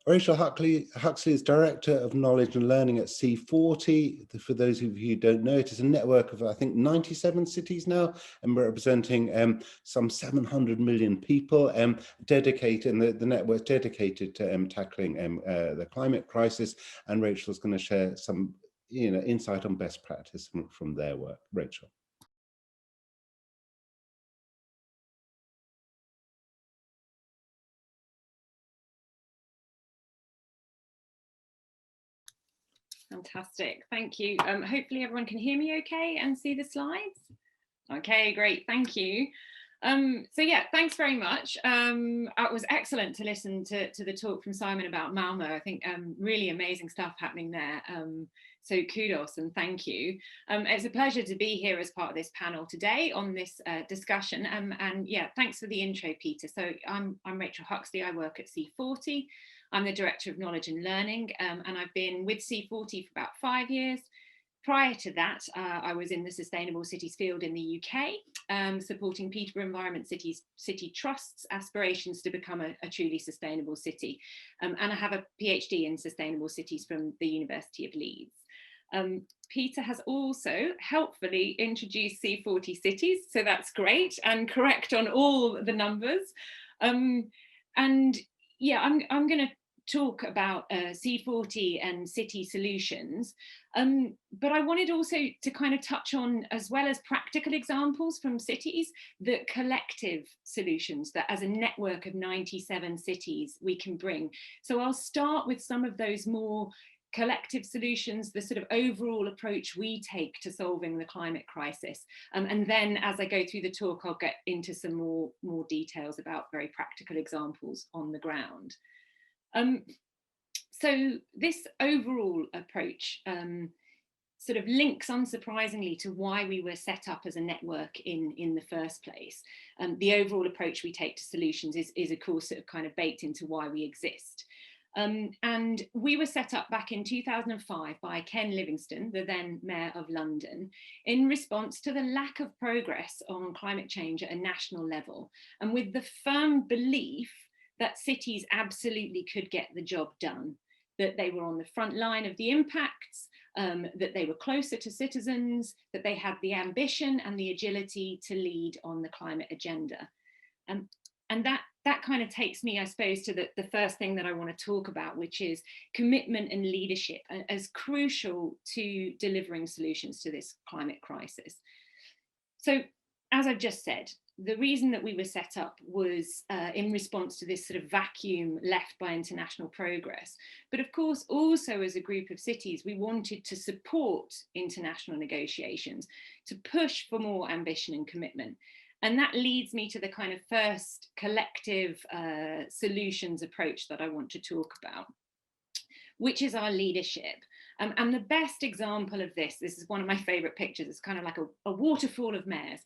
Rachel Huxley is Director of Knowledge and Learning at C40. For those of you who don't know, it is a network of, I think, 97 cities now, and representing some 700 million people, dedicated, and the network dedicated to tackling the climate crisis. And Rachel's going to share some insight on best practice from their work. Rachel. Fantastic, thank you. Hopefully everyone can hear me okay and see the slides. Okay, great, thank you. So yeah, thanks very much. It was excellent to listen to the talk from Simon about Malmo. I think really amazing stuff happening there. So kudos and thank you. It's a pleasure to be here as part of this panel today on this discussion. And yeah, thanks for the intro, Peter. So I'm Rachel Huxley. I work at C40. I'm the Director of Knowledge and Learning, and I've been with C40 for about 5 years. Prior to that, I was in the Sustainable Cities field in the UK, supporting Peterborough Environment City Trust's aspirations to become a truly sustainable city. And I have a PhD in Sustainable Cities from the University of Leeds. Peter has also helpfully introduced C40 Cities, so that's great, and correct on all the numbers. And yeah, I'm going to talk about C40 and city solutions, but I wanted also to kind of touch on, as well as practical examples from cities, the collective solutions that as a network of 97 cities we can bring. So I'll start with some of those more collective solutions, the sort of overall approach we take to solving the climate crisis. And then as I go through the talk, I'll get into some more details about very practical examples on the ground. So this overall approach sort of links unsurprisingly to why we were set up as a network in the first place. The overall approach we take to solutions is of course sort of kind of baked into why we exist. And we were set up back in 2005 by Ken Livingstone, the then Mayor of London, in response to the lack of progress on climate change at a national level, and with the firm belief that cities absolutely could get the job done, that they were on the front line of the impacts, that they were closer to citizens, that they had the ambition and the agility to lead on the climate agenda. And that kind of takes me, I suppose, to the first thing that I want to talk about, which is commitment and leadership as crucial to delivering solutions to this climate crisis. So, as I've just said, the reason that we were set up was in response to this sort of vacuum left by international progress. But of course, also as a group of cities, we wanted to support international negotiations, to push for more ambition and commitment. And that leads me to the kind of first collective solutions approach that I want to talk about, which is our leadership. And the best example of this is one of my favorite pictures. It's kind of like a waterfall of mayors.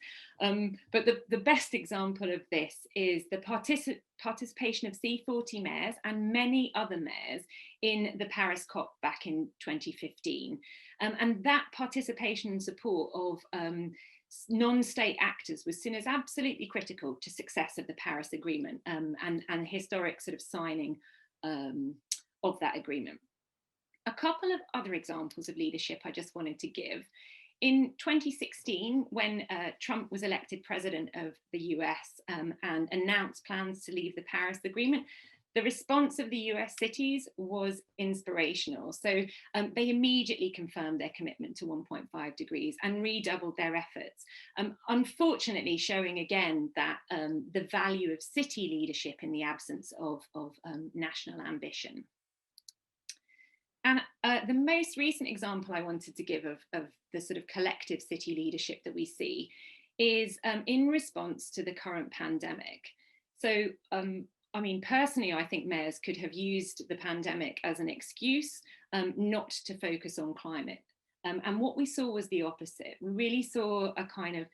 But the best example of this is the participation of C40 mayors and many other mayors in the Paris COP back in 2015. And that participation and support of non-state actors was seen as absolutely critical to success of the Paris Agreement and historic sort of signing of that agreement. A couple of other examples of leadership I just wanted to give. In 2016, when Trump was elected president of the US and announced plans to leave the Paris Agreement, the response of the US cities was inspirational. So they immediately confirmed their commitment to 1.5 degrees and redoubled their efforts, unfortunately showing again that the value of city leadership in the absence of national ambition. And the most recent example I wanted to give of the sort of collective city leadership that we see is in response to the current pandemic. So, I mean, personally, I think mayors could have used the pandemic as an excuse not to focus on climate. And what we saw was the opposite. We really saw a kind of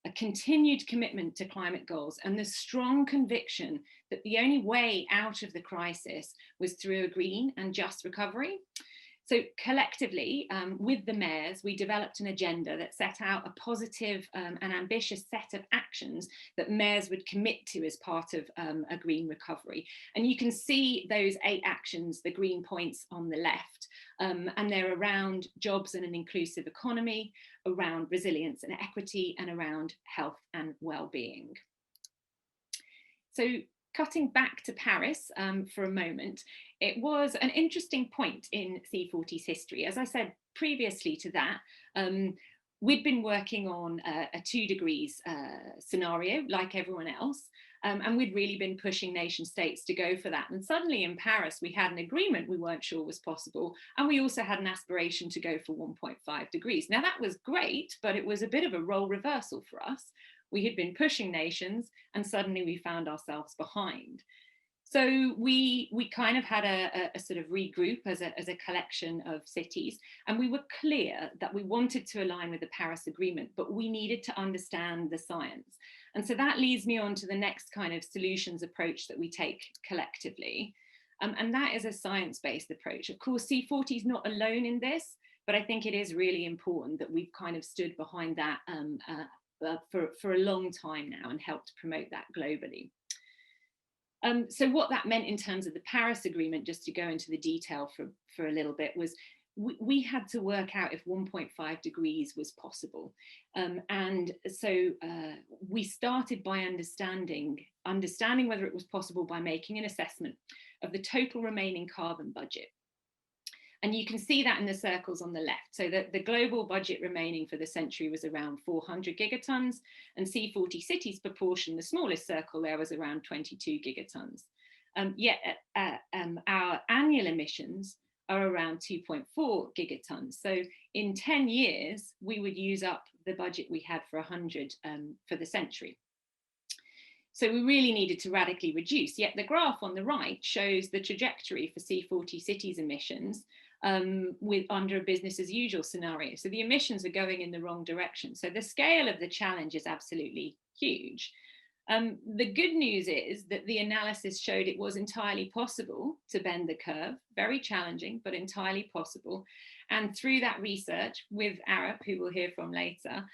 a continued commitment to climate goals and the strong conviction that the only way out of the crisis was through a green and just recovery. So collectively, with the mayors, we developed an agenda that set out a positive and ambitious set of actions that mayors would commit to as part of a green recovery. And you can see those 8 actions, the green points on the left, and they're around jobs and an inclusive economy, around resilience and equity, and around health and well-being. So cutting back to Paris for a moment, it was an interesting point in C40's history. As I said previously to that, we'd been working on a 2 degrees scenario like everyone else, and we'd really been pushing nation states to go for that. And suddenly in Paris, we had an agreement we weren't sure was possible, and we also had an aspiration to go for 1.5 degrees. Now that was great, but it was a bit of a role reversal for us. We had been pushing nations, and suddenly we found ourselves behind. So we kind of had a sort of regroup as a collection of cities, and we were clear that we wanted to align with the Paris Agreement, but we needed to understand the science. And so that leads me on to the next kind of solutions approach that we take collectively. And that is a science-based approach. Of course, C40 is not alone in this, but I think it is really important that we've kind of stood behind that for a long time now and helped promote that globally. So what that meant in terms of the Paris Agreement, just to go into the detail for a little bit, was we had to work out if 1.5 degrees was possible. And so we started by understanding whether it was possible by making an assessment of the total remaining carbon budget. And you can see that in the circles on the left. So that the global budget remaining for the century was around 400 gigatons, and C40 Cities proportion, the smallest circle there, was around 22 gigatons. Yet our annual emissions are around 2.4 gigatons. So in 10 years, we would use up the budget we had for 100 for the century. So we really needed to radically reduce. Yet the graph on the right shows the trajectory for C40 Cities emissions under a business as usual scenario. So the emissions are going in the wrong direction. So the scale of the challenge is absolutely huge. The good news is that the analysis showed it was entirely possible to bend the curve, very challenging, but entirely possible. And through that research with Arup, who we'll hear from later,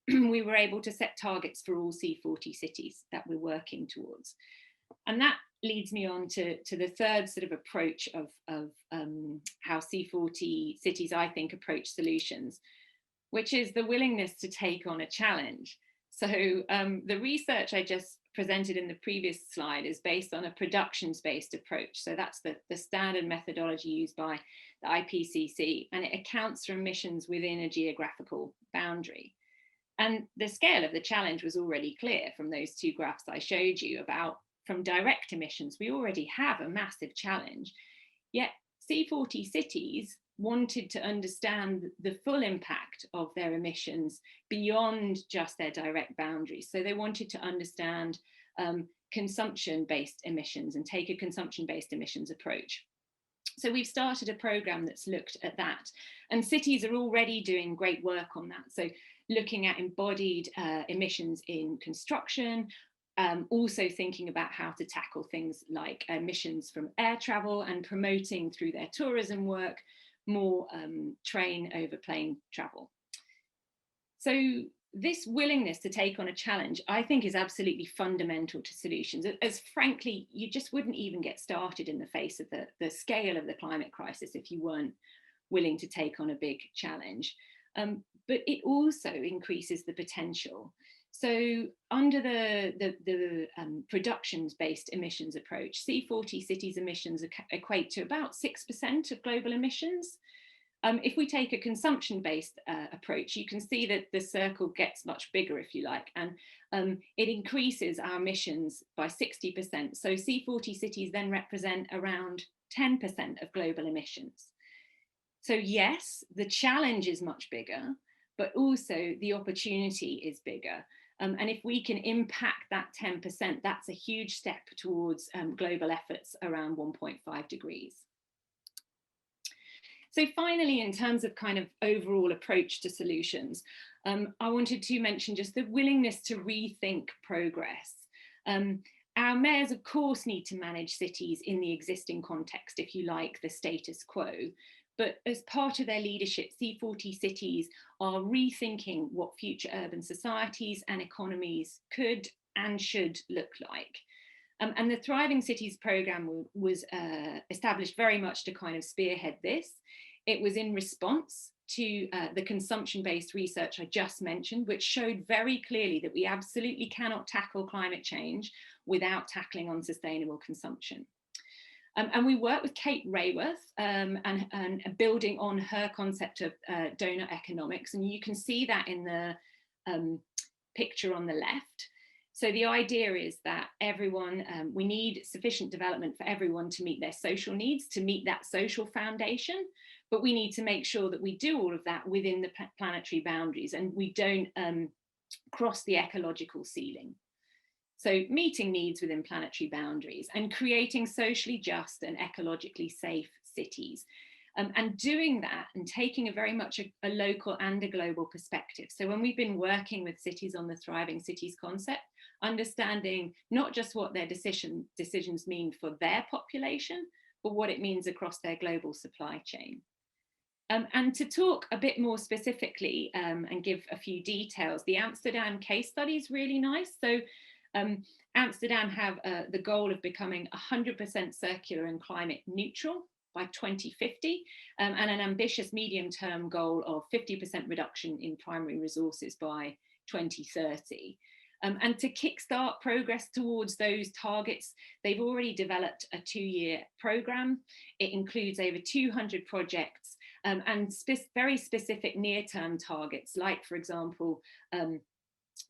we were able to set targets for all C40 cities that we're working towards. And that leads me on to the third sort of approach of how C40 cities, I think, approach solutions, which is the willingness to take on a challenge. So the research I just presented in the previous slide is based on a productions-based approach. So that's the standard methodology used by the IPCC, and it accounts for emissions within a geographical boundary. And the scale of the challenge was already clear from those 2 graphs I showed you about. From direct emissions, we already have a massive challenge. Yet C40 cities wanted to understand the full impact of their emissions beyond just their direct boundaries. So they wanted to understand consumption-based emissions and take a consumption-based emissions approach. So we've started a program that's looked at that, and cities are already doing great work on that. So looking at embodied emissions in construction, also thinking about how to tackle things like emissions from air travel, and promoting through their tourism work more train over plane travel. So this willingness to take on a challenge, I think, is absolutely fundamental to solutions, as frankly, you just wouldn't even get started in the face of the scale of the climate crisis if you weren't willing to take on a big challenge. But it also increases the potential. So under the productions-based emissions approach, C40 cities emissions equate to about 6% of global emissions. If we take a consumption-based approach, you can see that the circle gets much bigger, if you like, and it increases our emissions by 60%. So C40 cities then represent around 10% of global emissions. So yes, the challenge is much bigger, but also the opportunity is bigger. And if we can impact that 10%, that's a huge step towards global efforts around 1.5 degrees. So finally, in terms of kind of overall approach to solutions, I wanted to mention just the willingness to rethink progress. Our mayors, of course, need to manage cities in the existing context, if you like, the status quo. But as part of their leadership, C40 Cities are rethinking what future urban societies and economies could and should look like. And the Thriving Cities programme was established very much to kind of spearhead this. It was in response to the consumption-based research I just mentioned, which showed very clearly that we absolutely cannot tackle climate change without tackling unsustainable consumption. And we work with Kate Rayworth and building on her concept of donor economics. And you can see that in the picture on the left. So the idea is that everyone, we need sufficient development for everyone to meet their social needs, to meet that social foundation, but we need to make sure that we do all of that within the planetary boundaries and we don't cross the ecological ceiling. So meeting needs within planetary boundaries and creating socially just and ecologically safe cities. And doing that and taking a very much a local and a global perspective. So when we've been working with cities on the Thriving Cities concept, understanding not just what their decisions mean for their population, but what it means across their global supply chain. And to talk a bit more specifically and give a few details, the Amsterdam case study is really nice. So Amsterdam have the goal of becoming 100% circular and climate neutral by 2050, and an ambitious medium-term goal of 50% reduction in primary resources by 2030. And to kickstart progress towards those targets, they've already developed a 2-year programme. It includes over 200 projects and very specific near-term targets, like, for example,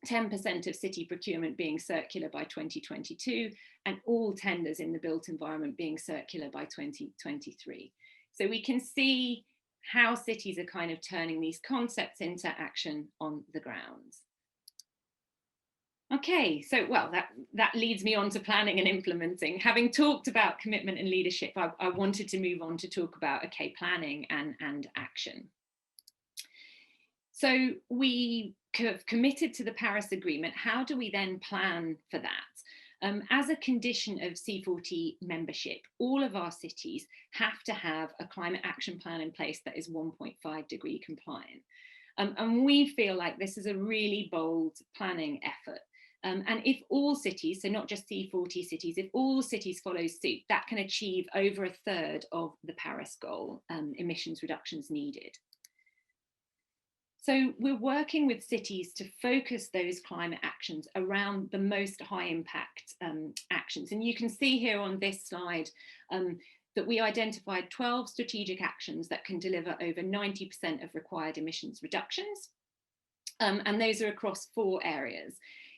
10% of city procurement being circular by 2022 and all tenders in the built environment being circular by 2023. So we can see how cities are kind of turning these concepts into action on the ground. Okay, so well, that leads me on to planning and implementing. Having talked about commitment and leadership, I wanted to move on to talk about, okay, planning and action. So we have committed to the Paris Agreement. How do we then plan for that? As a condition of C40 membership, all of our cities have to have a climate action plan in place that is 1.5 degree compliant. And we feel like this is a really bold planning effort. And if all cities, so not just C40 cities, if all cities follow suit, that can achieve over a third of the Paris goal emissions reductions needed. So we're working with cities to focus those climate actions around the most high impact actions. And you can see here on this slide that we identified 12 strategic actions that can deliver over 90% of required emissions reductions. And those are across 4 areas: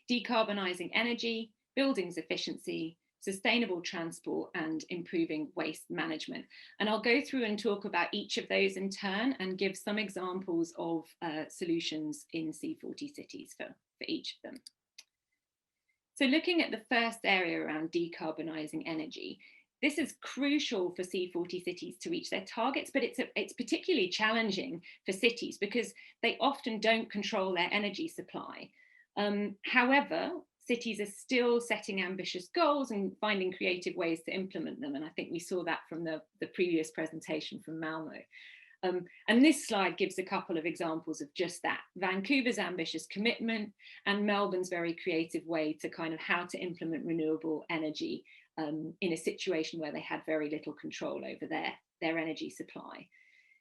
decarbonising energy, buildings efficiency, sustainable transport, and improving waste management. And I'll go through and talk about each of those in turn and give some examples of solutions in C40 cities for each of them. So looking at the first area around decarbonising energy, this is crucial for C40 cities to reach their targets, but it's particularly challenging for cities because they often don't control their energy supply. However, cities are still setting ambitious goals and finding creative ways to implement them. And I think we saw that from the previous presentation from Malmo. And this slide gives a couple of examples of just that: Vancouver's ambitious commitment and Melbourne's very creative way to kind of how to implement renewable energy in a situation where they had very little control over their energy supply.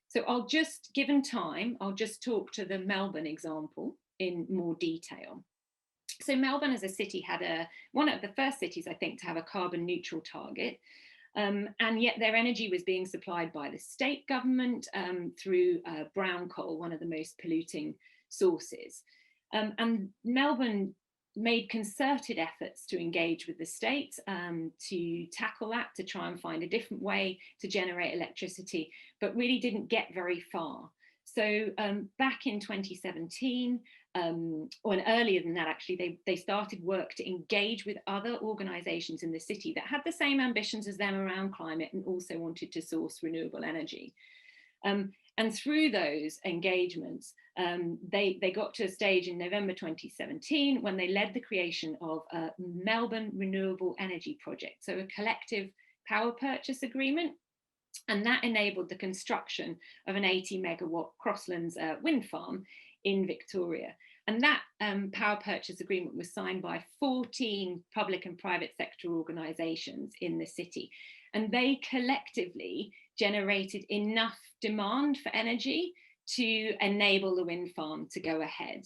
So I'll just, given time, I'll just talk to the Melbourne example in more detail. So Melbourne as a city had one of the first cities, I think, to have a carbon neutral target. And yet their energy was being supplied by the state government through brown coal, one of the most polluting sources. And Melbourne made concerted efforts to engage with the state to tackle that, to try and find a different way to generate electricity, but really didn't get very far. So back in 2017, or earlier than that, actually, they started work to engage with other organisations in the city that had the same ambitions as them around climate and also wanted to source renewable energy. And through those engagements, they got to a stage in November 2017 when they led the creation of a Melbourne Renewable Energy Project, so a collective power purchase agreement And that enabled the construction of an 80 megawatt Crosslands wind farm in Victoria. And that power purchase agreement was signed by 14 public and private sector organisations in the city. And they collectively generated enough demand for energy to enable the wind farm to go ahead.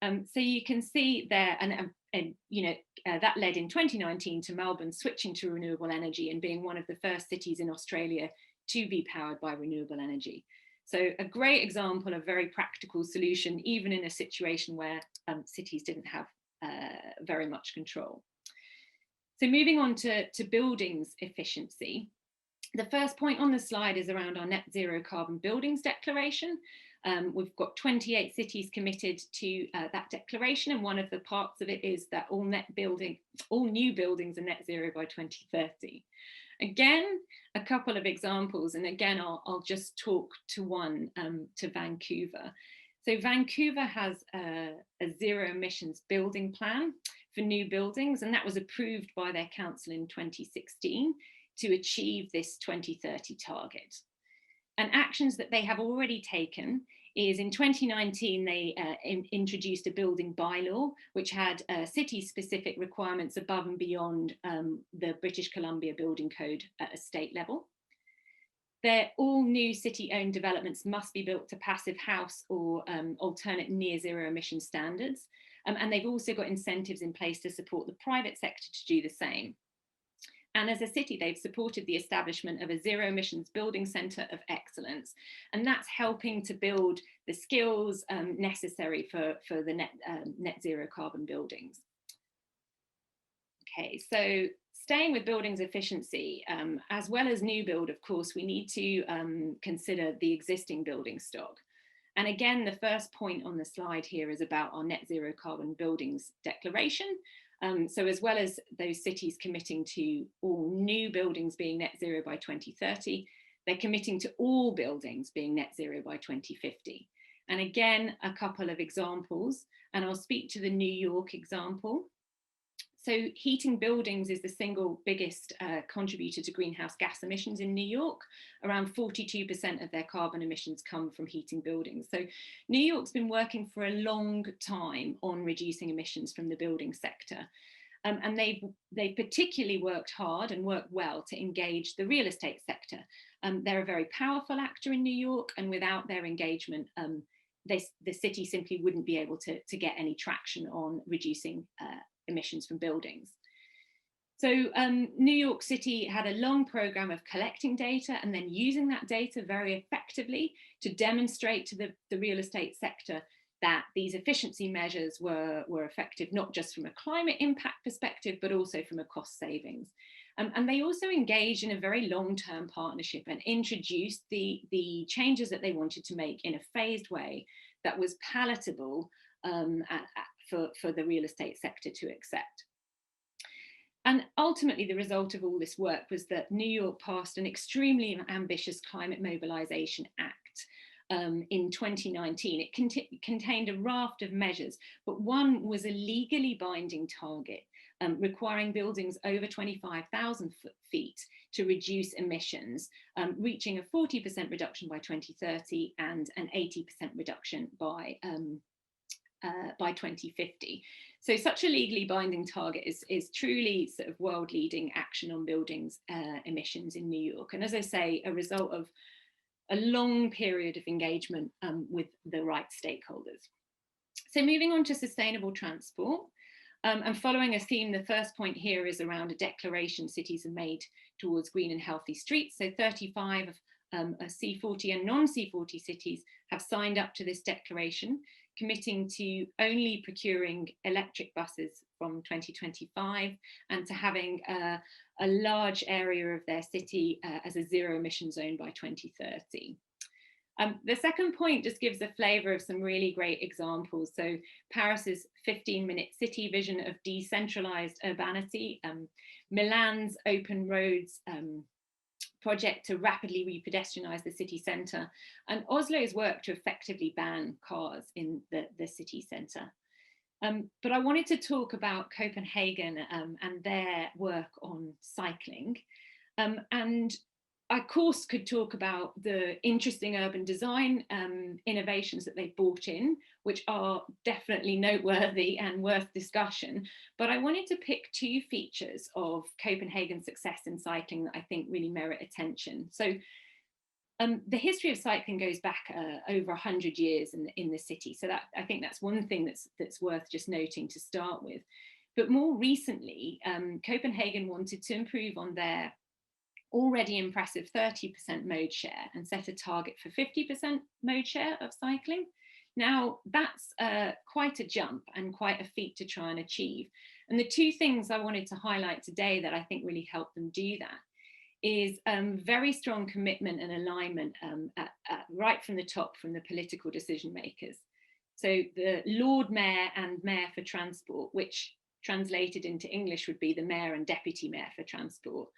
So you can see there, that led in 2019 to Melbourne switching to renewable energy and being one of the first cities in Australia to be powered by renewable energy. So a great example of very practical solution, even in a situation where cities didn't have very much control. So moving on to buildings efficiency. The first point on the slide is around our net zero carbon buildings declaration. We've got 28 cities committed to that declaration, and one of the parts of it is that all new buildings are net zero by 2030. Again, a couple of examples, and again, I'll just talk to one, to Vancouver. So Vancouver has a zero emissions building plan for new buildings, and that was approved by their council in 2016 to achieve this 2030 target. And actions that they have already taken is in 2019, they introduced a building bylaw, which had city-specific requirements above and beyond the British Columbia Building Code at a state level. All new city-owned developments must be built to passive house or alternate near zero emission standards. And they've also got incentives in place to support the private sector to do the same. And as a city, they've supported the establishment of a zero emissions building centre of excellence. And that's helping to build the skills necessary for the net zero carbon buildings. Okay, so staying with buildings efficiency, as well as new build, of course, we need to consider the existing building stock. And again, the first point on the slide here is about our net zero carbon buildings declaration. So as well as those cities committing to all new buildings being net zero by 2030, they're committing to all buildings being net zero by 2050. And again, a couple of examples, and I'll speak to the New York example. So heating buildings is the single biggest contributor to greenhouse gas emissions in New York. Around 42% of their carbon emissions come from heating buildings. So New York's been working for a long time on reducing emissions from the building sector. And they've particularly worked hard and worked well to engage the real estate sector. They're a very powerful actor in New York, and without their engagement, the city simply wouldn't be able to get any traction on reducing emissions from buildings. So New York City had a long program of collecting data and then using that data very effectively to demonstrate to the real estate sector that these efficiency measures were effective, not just from a climate impact perspective, but also from a cost savings. And they also engaged in a very long-term partnership and introduced the changes that they wanted to make in a phased way that was palatable for the real estate sector to accept. And ultimately, the result of all this work was that New York passed an extremely ambitious Climate Mobilisation Act in 2019. It contained a raft of measures, but one was a legally binding target requiring buildings over 25,000 feet to reduce emissions, reaching a 40% reduction by 2030 and an 80% reduction by 2050. So such a legally binding target is truly sort of world-leading action on buildings emissions in New York. And as I say, a result of a long period of engagement with the right stakeholders. So moving on to sustainable transport, and following a theme, the first point here is around a declaration cities have made towards green and healthy streets. So 35 of C40 and non-C40 cities have signed up to this declaration, committing to only procuring electric buses from 2025 and to having a large area of their city as a zero emission zone by 2030. The second point just gives a flavour of some really great examples. So Paris's 15-minute city vision of decentralised urbanity, Milan's open roads project to rapidly re-pedestrianise the city centre, and Oslo's work to effectively ban cars in the city centre. But I wanted to talk about Copenhagen and their work on cycling. And I, of course, could talk about the interesting urban design innovations that they've brought in, which are definitely noteworthy and worth discussion. But I wanted to pick two features of Copenhagen's success in cycling that I think really merit attention. So the history of cycling goes back over 100 years in the city. So that, I think that's one thing that's worth just noting to start with. But more recently, Copenhagen wanted to improve on their already impressive 30% mode share and set a target for 50% mode share of cycling. Now, that's quite a jump and quite a feat to try and achieve. And the two things I wanted to highlight today that I think really help them do that is very strong commitment and alignment right from the top, from the political decision makers. So the Lord Mayor and Mayor for Transport, which translated into English would be the Mayor and Deputy Mayor for Transport,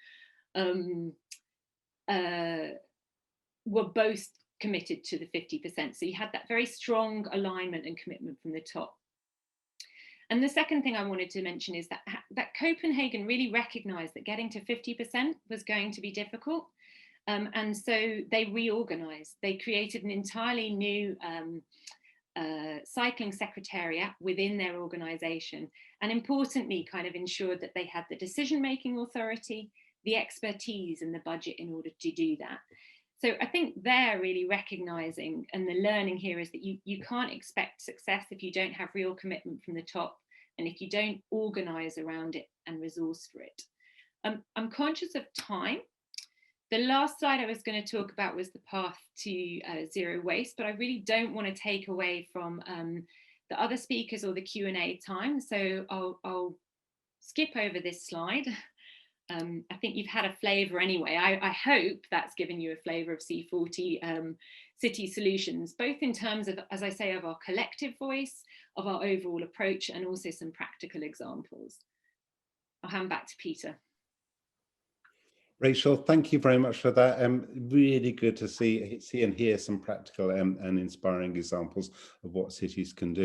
were both committed to the 50%. So you had that very strong alignment and commitment from the top. And the second thing I wanted to mention is that Copenhagen really recognized that getting to 50% was going to be difficult. And so they reorganized. They created an entirely new cycling secretariat within their organization, and importantly, kind of ensured that they had the decision-making authority, the expertise and the budget in order to do that. So I think they're really recognizing, and the learning here is that you can't expect success if you don't have real commitment from the top, and if you don't organize around it and resource for it. I'm conscious of time. The last slide I was going to talk about was the path to zero waste, but I really don't want to take away from the other speakers or the Q&A time. So I'll skip over this slide. I think you've had a flavour anyway. I hope that's given you a flavour of C40 City Solutions, both in terms of, as I say, of our collective voice, of our overall approach, and also some practical examples. I'll hand back to Peter. Rachel, thank you very much for that. Really good to see and hear some practical and inspiring examples of what cities can do.